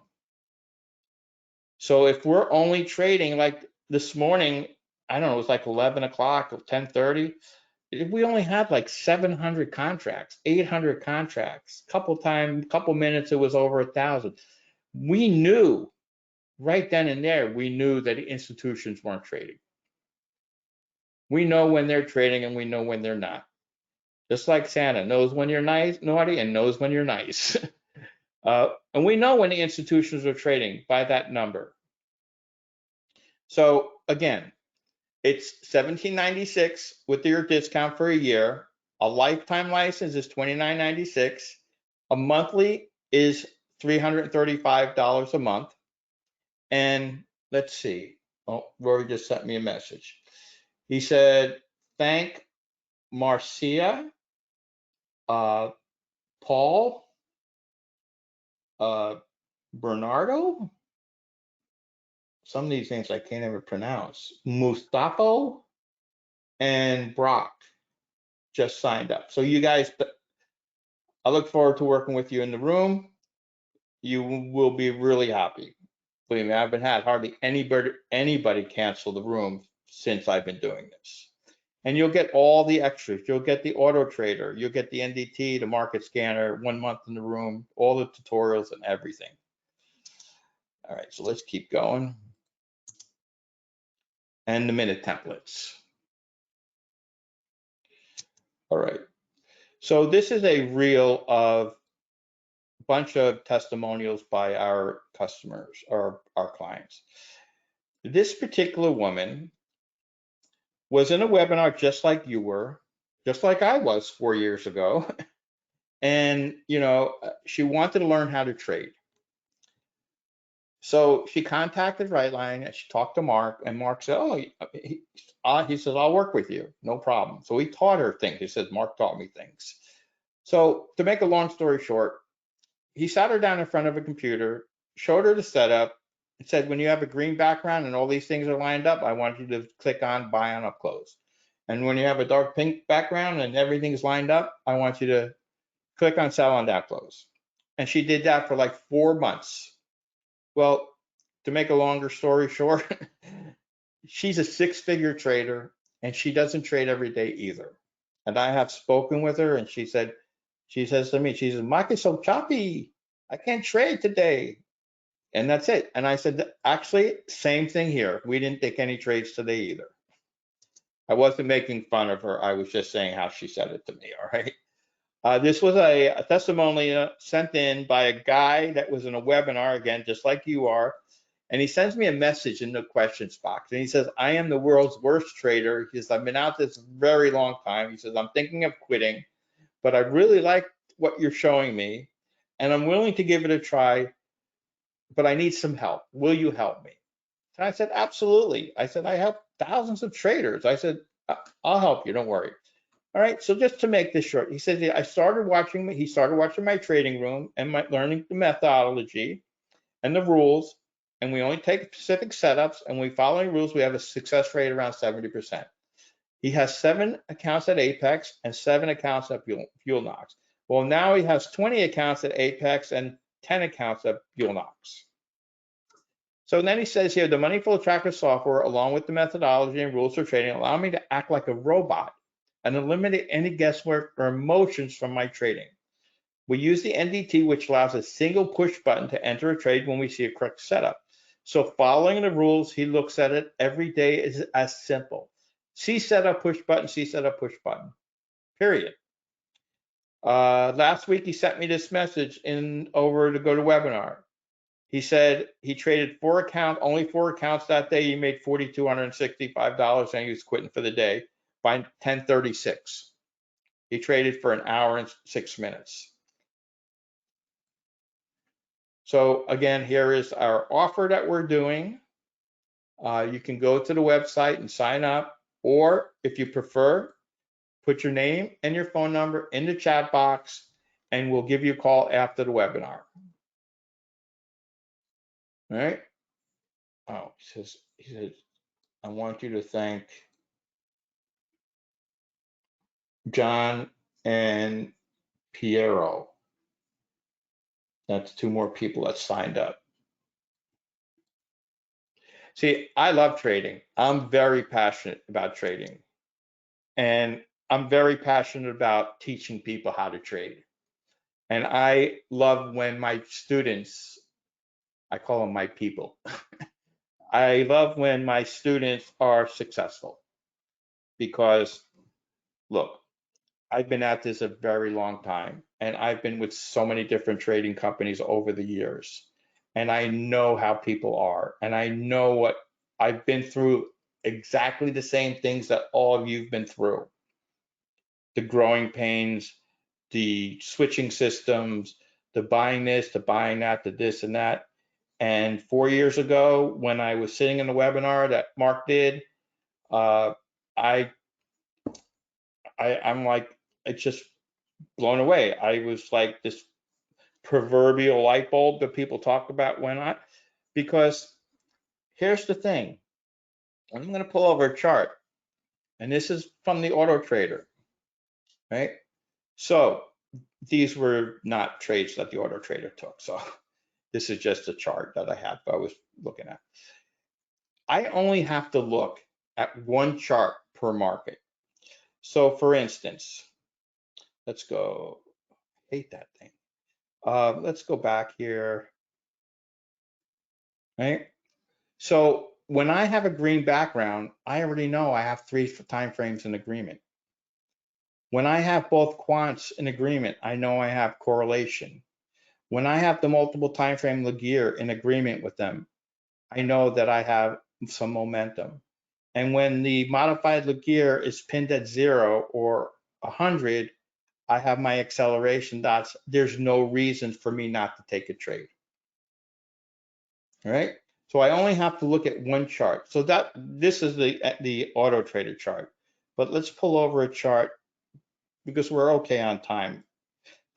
So if we're only trading like this morning, I don't know, it was like 11 o'clock or 10:30. If we only had like 700 contracts, 800 contracts, couple minutes, it was over 1,000. We knew right then and there, we knew that the institutions weren't trading. We know when they're trading and we know when they're not. Just like Santa knows when you're naughty and knows when you're nice. And we know when the institutions are trading by that number. So again, it's $17.96 with your discount for a year. A lifetime license is $29.96. A monthly is $335 a month. And let's see. Oh, Rory just sent me a message. He said, thank Marcia, Paul, Bernardo. Some of these names I can't even pronounce. Mustafa and Brock just signed up. So you guys, I look forward to working with you in the room. You will be really happy. Believe me, I haven't had hardly anybody cancel the room since I've been doing this. And you'll get all the extras. You'll get the auto trader, you'll get the NDT, the market scanner, 1 month in the room, all the tutorials and everything. All right, so let's keep going. And the minute templates. All right. So this is a reel of a bunch of testimonials by our customers or our clients. This particular woman was in a webinar just like you were, just like I was 4 years ago. And, she wanted to learn how to trade. So she contacted Rightline and she talked to Mark, and Mark said, oh, he says, I'll work with you, no problem. So he taught her things. He says, Mark taught me things. So to make a long story short, he sat her down in front of a computer, showed her the setup, and said, when you have a green background and all these things are lined up, I want you to click on buy on up close. And when you have a dark pink background and everything's lined up, I want you to click on sell on down close. And she did that for like 4 months. Well, to make a longer story short, she's a 6-figure trader and she doesn't trade every day either. And I have spoken with her and she says to me, she says, Mike is so choppy. I can't trade today. And that's it. And I said, actually, same thing here. We didn't take any trades today either. I wasn't making fun of her. I was just saying how she said it to me. All right. This was a testimonial sent in by a guy that was in a webinar, again, just like you are. And he sends me a message in the questions box. And he says, I am the world's worst trader. He says, I've been out this very long time. He says, I'm thinking of quitting, but I really like what you're showing me. And I'm willing to give it a try, but I need some help. Will you help me? And I said, absolutely. I said, I help thousands of traders. I said, I'll help you. Don't worry. All right, so just to make this short, he said, he started watching my trading room and learning the methodology and the rules, and we only take specific setups, and we follow the rules. We have a success rate around 70%. He has 7 accounts at Apex and 7 accounts at Fuel Knox. Well, now he has 20 accounts at Apex and 10 accounts at Fuel Knox. So then he says here, the money flow tracker software, along with the methodology and rules for trading, allow me to act like a robot and eliminate any guesswork or emotions from my trading. We use the NDT, which allows a single push button to enter a trade when we see a correct setup. So following the rules, he looks at it every day is as simple. See setup, push button, see setup, push button, period. Last week, he sent me this message over to go to webinar. He said he traded only 4 accounts that day. He made $4,265 and he was quitting for the day by 10:36. He traded for an hour and 6 minutes. So again, here is our offer that we're doing. You can go to the website and sign up, or if you prefer, put your name and your phone number in the chat box and we'll give you a call after the webinar. All right. Oh, he says, I want you to thank John and Piero. That's 2 more people that signed up. See, I love trading. I'm very passionate about trading. And I'm very passionate about teaching people how to trade. And I love when my students, I call them my people. I love when my students are successful because, look, I've been at this a very long time and I've been with so many different trading companies over the years. And I know how people are, and I know what I've been through, exactly the same things that all of you've been through. The growing pains, the switching systems, the buying this, the buying that, the this and that. And 4 years ago, when I was sitting in the webinar that Mark did, I'm like, it's just blown away. I was like this proverbial light bulb that people talk about went on, because here's the thing. I'm going to pull over a chart, and this is from the Auto Trader, right? So these were not trades that the Auto Trader took. So this is just a chart that I was looking at. I only have to look at one chart per market. So for instance, let's go, I hate that thing. Let's go back here, right? So when I have a green background, I already know I have 3 time frames in agreement. When I have both quants in agreement, I know I have correlation. When I have the multiple time frame Laguerre in agreement with them, I know that I have some momentum. And when the modified Laguerre is pinned at 0 or 100, I have my acceleration dots. There's no reason for me not to take a trade. All right. So I only have to look at one chart. So this is the auto trader chart. But let's pull over a chart because we're okay on time.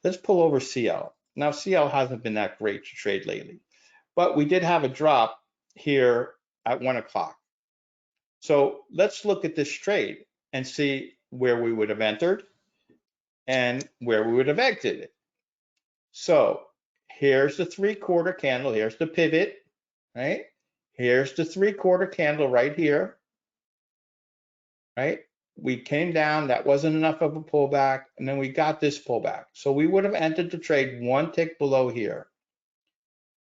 Let's pull over CL. Now CL hasn't been that great to trade lately, but we did have a drop here at 1 o'clock. So let's look at this trade and see where we would have entered and where we would have exited. So here's the 3/4 candle. Here's the pivot, right? Here's the 3/4 candle right here, right? We came down, that wasn't enough of a pullback, and then we got this pullback. So we would have entered the trade one tick below here.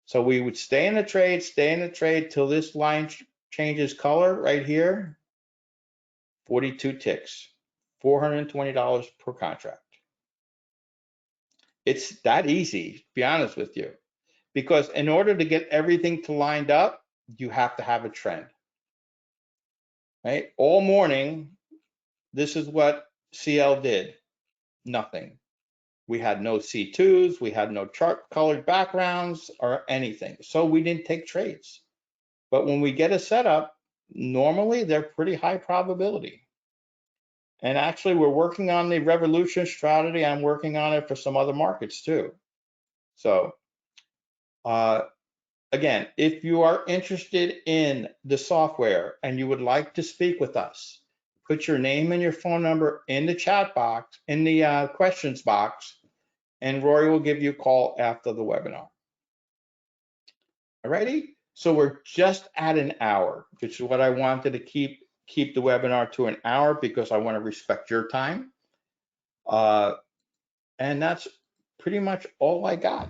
So we would stay in the trade till this line changes color right here. 42 ticks, $420 per contract. It's that easy, to be honest with you, because in order to get everything to lined up, you have to have a trend, right? All morning, this is what CL did, nothing. We had no C2s, we had no chart colored backgrounds or anything. So we didn't take trades. But when we get a setup, normally they're pretty high probability. And actually we're working on the Revolution strategy. I'm working on it for some other markets too. So again, if you are interested in the software and you would like to speak with us, put your name and your phone number in the chat box, in the questions box, and Rory will give you a call after the webinar. Alrighty, so we're just at an hour, which is what I wanted to keep the webinar to an hour because I want to respect your time. And that's pretty much all I got.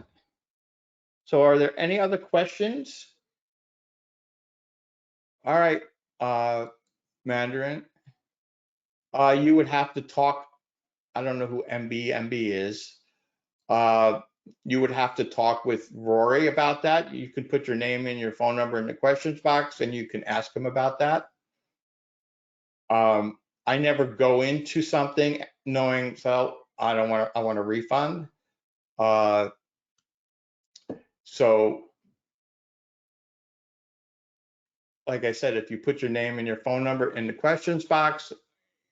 So are there any other questions? All right, Mandarin, you would have to talk, I don't know who MB is. You would have to talk with Rory about that. You can put your name and your phone number in the questions box and you can ask him about that. I never go into something knowing, so I want a refund. So like I said, if you put your name and your phone number in the questions box,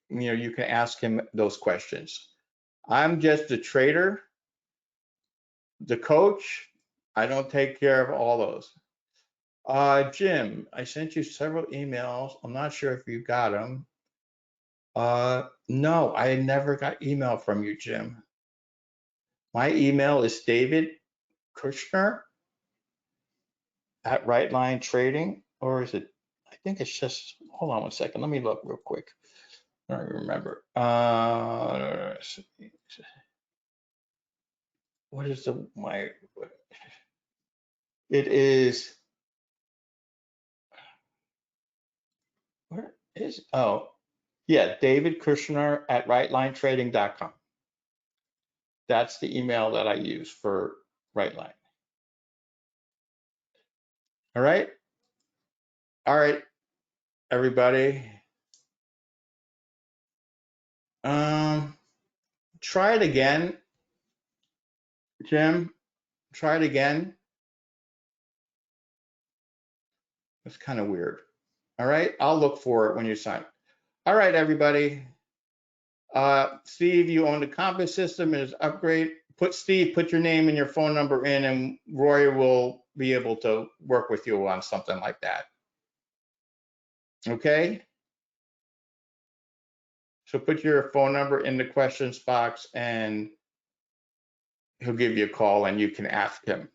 you can ask him those questions. I'm just a trader, the coach. I don't take care of all those. Jim, I sent you several emails. I'm not sure if you got them. No, I never got email from you, Jim. My email is David Kushner at Right Line Trading, or is it? I think it's just. Hold on one second. Let me look real quick. I don't remember. What is my? It is. Where is? Oh, yeah, David Kushner at rightlinetrading.com. That's the email that I use for Right Line. All right. All right, everybody. Try it again, Jim. Try it again. It's kind of weird. All right, I'll look for it when you sign. All right, everybody. Steve, you own the Compass system and it's upgrade. Steve, put your name and your phone number in and Roy will be able to work with you on something like that. Okay? So put your phone number in the questions box and he'll give you a call and you can ask him.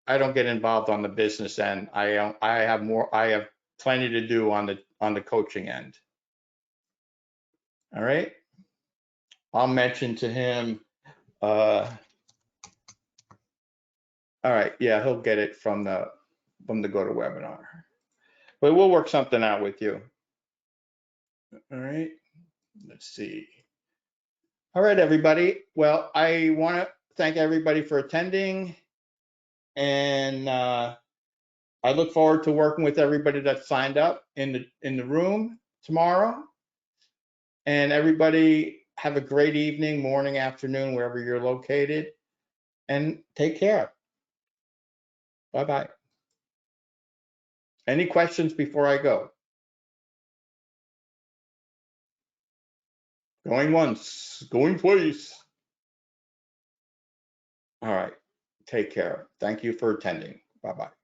I don't get involved on the business end. I have plenty to do on the coaching end. All right. I'll mention to him. All right. Yeah, he'll get it from the GoToWebinar. But we'll work something out with you. All right. Let's see. All right, everybody. Well, I want to thank everybody for attending, and I look forward to working with everybody that signed up in the room tomorrow. And everybody have a great evening, morning, afternoon, wherever you're located, and take care. Bye-bye. Any questions before I go? Going once, going twice. All right. Take care. Thank you for attending. Bye-bye.